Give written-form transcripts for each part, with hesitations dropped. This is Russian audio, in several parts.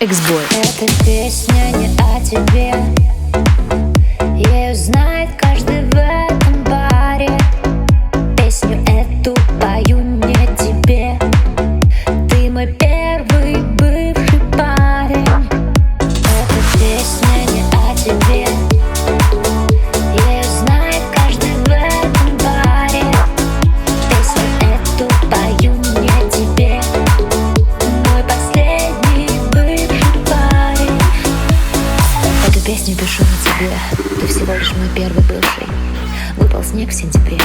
Эксбой. Эта песня не о тебе, ею знает каждый в этом баре. Песню эту пою не тебе, ты мой первый бывший парень. Эта песня не о тебе, ею знает каждый в этом баре. Песню эту пою не тебе, мой последний бывший парень. Эту песню пишу не тебе, ты всего лишь мой первый бывший. Выпал снег в сентябре,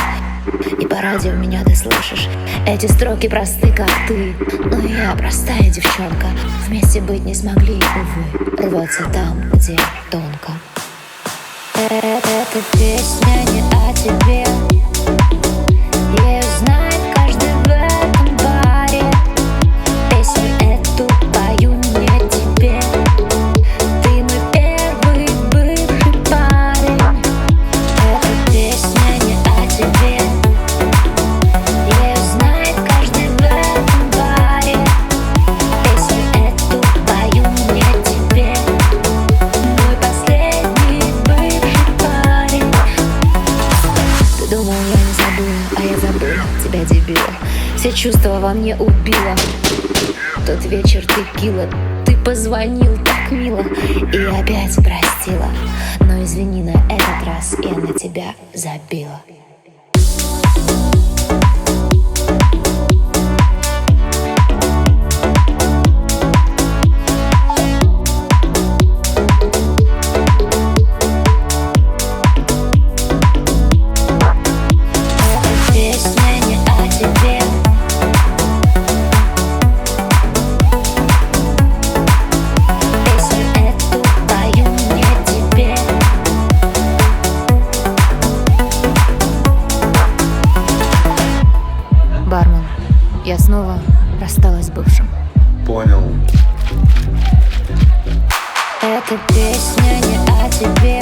и по радио меня ты слышишь. Эти строки просты, как ты, но я простая девчонка. Вместе быть не смогли, увы, рваться там, где тонко. Эта песня не о тебе, ею знает каждый в этом баре. Песню эту пою не тебе, ты мой первый бывший парень. Эта песня не о тебе, ею знает каждый в этом баре. Песню эту пою не тебе, мой последний бывший парень. Ты думал, я не забыла, а я забыла тебя, дебила. Все чувства во мне убила. Тот вечер текила, ты позвонил так мило и опять простила. Но извини, на этот раз я на тебя забила. Эта песня не о тебе, песню эту пою не тебе. Бармен, я снова рассталась с бывшим. Понял. Эта песня не о тебе,